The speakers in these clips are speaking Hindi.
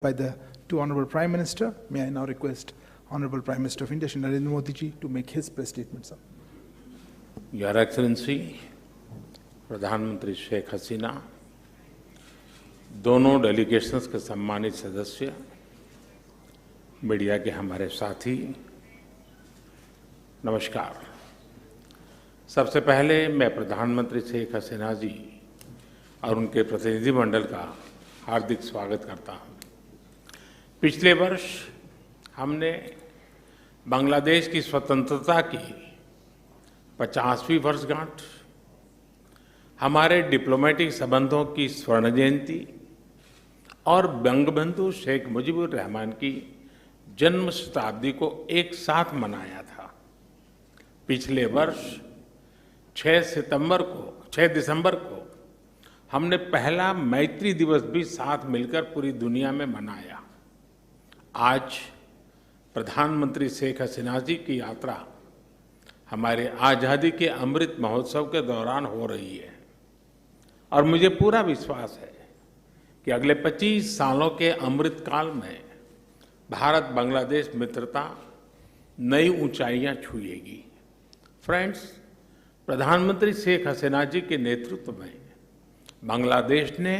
By the two Honorable Prime Minister, may I now request Honorable Prime Minister of India, Shri Narendra Modi ji, to make his press statement, sir. Your Excellency, प्रधानमंत्री शेख हसीना, दोनों डेलीगेशंस के सम्मानित सदस्य, मीडिया के हमारे साथी, नमस्कार। सबसे पहले मैं प्रधानमंत्री शेख हसीना जी और उनके प्रतिनिधिमंडल का हार्दिक स्वागत करता हूं। पिछले वर्ष हमने बांग्लादेश की स्वतंत्रता की 50वीं वर्षगांठ, हमारे डिप्लोमेटिक संबंधों की स्वर्ण जयंती और बंगबंधु शेख मुजीबुर रहमान की जन्म शताब्दी को एक साथ मनाया था। पिछले वर्ष 6 दिसंबर को हमने पहला मैत्री दिवस भी साथ मिलकर पूरी दुनिया में मनाया। आज प्रधानमंत्री शेख हसीना जी की यात्रा हमारे आज़ादी के अमृत महोत्सव के दौरान हो रही है और मुझे पूरा विश्वास है कि अगले 25 सालों के अमृत काल में भारत बांग्लादेश मित्रता नई ऊंचाइयां छुएगी। फ्रेंड्स, प्रधानमंत्री शेख हसीना जी के नेतृत्व में बांग्लादेश ने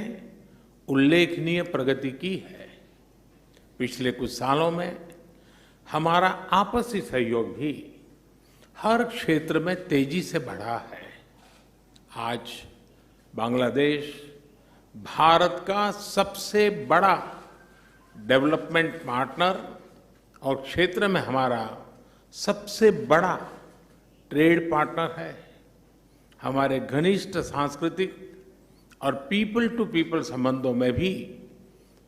उल्लेखनीय प्रगति की है। पिछले कुछ सालों में हमारा आपसी सहयोग भी हर क्षेत्र में तेजी से बढ़ा है। आज बांग्लादेश भारत का सबसे बड़ा डेवलपमेंट पार्टनर और क्षेत्र में हमारा सबसे बड़ा ट्रेड पार्टनर है। हमारे घनिष्ठ सांस्कृतिक और पीपल टू पीपल संबंधों में भी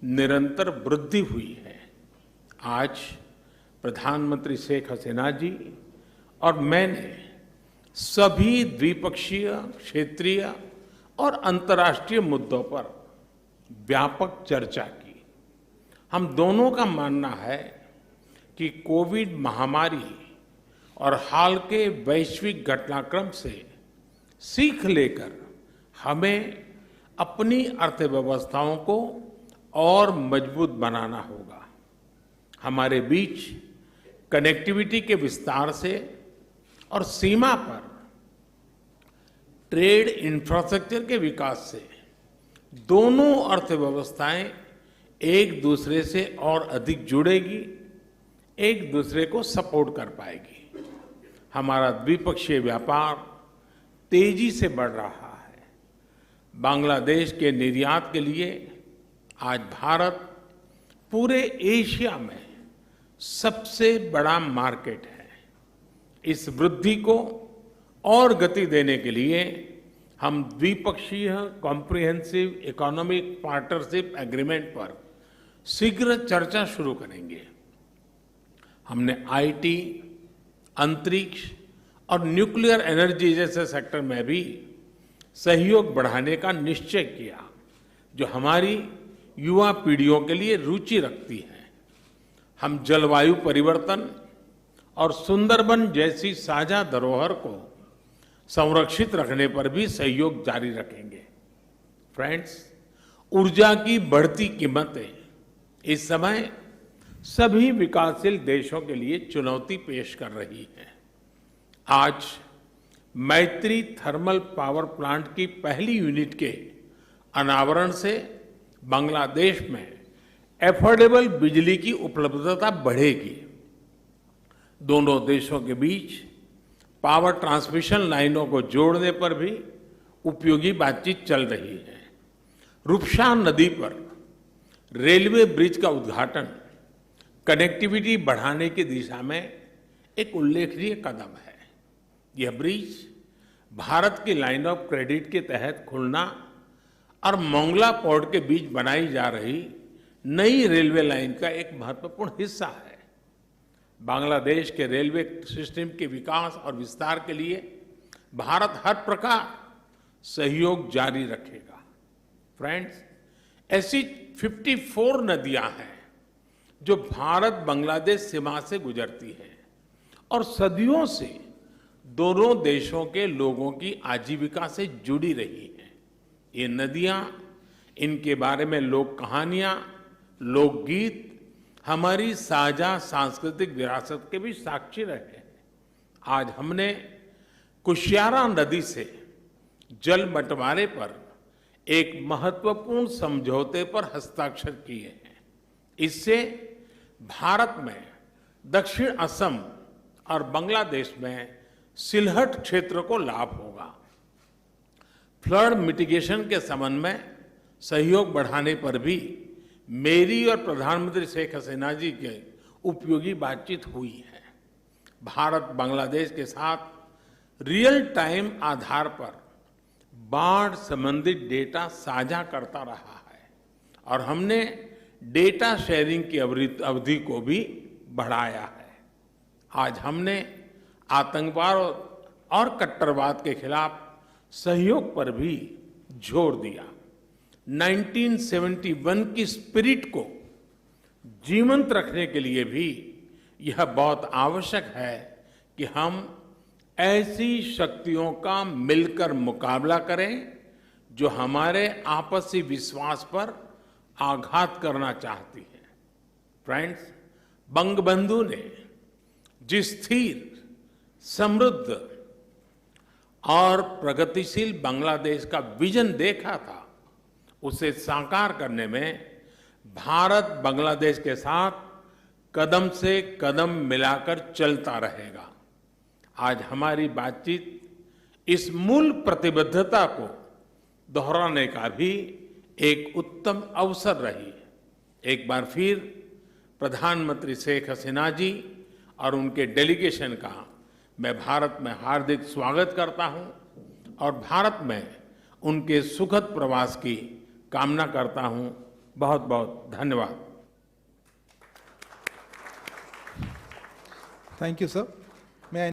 निरंतर वृद्धि हुई है। आज प्रधानमंत्री शेख हसीना जी और मैंने सभी द्विपक्षीय, क्षेत्रीय और अंतर्राष्ट्रीय मुद्दों पर व्यापक चर्चा की। हम दोनों का मानना है कि कोविड महामारी और हाल के वैश्विक घटनाक्रम से सीख लेकर हमें अपनी अर्थव्यवस्थाओं को और मजबूत बनाना होगा। हमारे बीच कनेक्टिविटी के विस्तार से और सीमा पर ट्रेड इंफ्रास्ट्रक्चर के विकास से दोनों अर्थव्यवस्थाएं एक दूसरे से और अधिक जुड़ेगी, एक दूसरे को सपोर्ट कर पाएगी। हमारा द्विपक्षीय व्यापार तेजी से बढ़ रहा है। बांग्लादेश के निर्यात के लिए आज भारत पूरे एशिया में सबसे बड़ा मार्केट है। इस वृद्धि को और गति देने के लिए हम द्विपक्षीय कॉम्प्रिहेंसिव इकोनॉमिक पार्टनरशिप एग्रीमेंट पर शीघ्र चर्चा शुरू करेंगे। हमने आईटी, अंतरिक्ष और न्यूक्लियर एनर्जी जैसे सेक्टर में भी सहयोग बढ़ाने का निश्चय किया, जो हमारी युवा पीढ़ियों के लिए रुचि रखती है। हम जलवायु परिवर्तन और सुंदरबन जैसी साझा धरोहर को संरक्षित रखने पर भी सहयोग जारी रखेंगे। फ्रेंड्स, ऊर्जा की बढ़ती कीमतें इस समय सभी विकासशील देशों के लिए चुनौती पेश कर रही हैं। आज मैत्री थर्मल पावर प्लांट की पहली यूनिट के अनावरण से बांग्लादेश में एफोर्डेबल बिजली की उपलब्धता बढ़ेगी। दोनों देशों के बीच पावर ट्रांसमिशन लाइनों को जोड़ने पर भी उपयोगी बातचीत चल रही है। रूपसा नदी पर रेलवे ब्रिज का उद्घाटन कनेक्टिविटी बढ़ाने की दिशा में एक उल्लेखनीय कदम है। यह ब्रिज भारत की लाइन ऑफ क्रेडिट के तहत खुलना और मोंगला पोर्ट के बीच बनाई जा रही नई रेलवे लाइन का एक महत्वपूर्ण हिस्सा है। बांग्लादेश के रेलवे सिस्टम के विकास और विस्तार के लिए भारत हर प्रकार सहयोग जारी रखेगा। फ्रेंड्स, ऐसी 54 नदियां हैं जो भारत बांग्लादेश सीमा से गुजरती हैं और सदियों से दोनों देशों के लोगों की आजीविका से जुड़ी रही हैं। ये नदियां, इनके बारे में लोक कहानियां लोकगीत हमारी साझा सांस्कृतिक विरासत के भी साक्षी रहे हैं। आज हमने कुशियारा नदी से जल बंटवारे पर एक महत्वपूर्ण समझौते पर हस्ताक्षर किए हैं। इससे भारत में दक्षिण असम और बांग्लादेश में सिलहट क्षेत्र को लाभ होगा। फ्लड मिटिगेशन के संबंध में सहयोग बढ़ाने पर भी मेरी और प्रधानमंत्री शेख हसीना जी की उपयोगी बातचीत हुई है। भारत बांग्लादेश के साथ रियल टाइम आधार पर बाढ़ संबंधित डेटा साझा करता रहा है और हमने डेटा शेयरिंग की अवधि को भी बढ़ाया है। आज हमने आतंकवाद और कट्टरवाद के खिलाफ सहयोग पर भी जोर दिया। 1971 की स्पिरिट को जीवंत रखने के लिए भी यह बहुत आवश्यक है कि हम ऐसी शक्तियों का मिलकर मुकाबला करें जो हमारे आपसी विश्वास पर आघात करना चाहती है। फ्रेंड्स, बंगबंधु ने जिस स्थिर, समृद्ध और प्रगतिशील बांग्लादेश का विजन देखा था, उसे साकार करने में भारत बांग्लादेश के साथ कदम से कदम मिलाकर चलता रहेगा। आज हमारी बातचीत इस मूल प्रतिबद्धता को दोहराने का भी एक उत्तम अवसर रही। एक बार फिर प्रधानमंत्री शेख हसीना जी और उनके डेलीगेशन का मैं भारत में हार्दिक स्वागत करता हूं और भारत में उनके सुखद प्रवास की कामना करता हूं। बहुत बहुत धन्यवाद। Thank you, sir.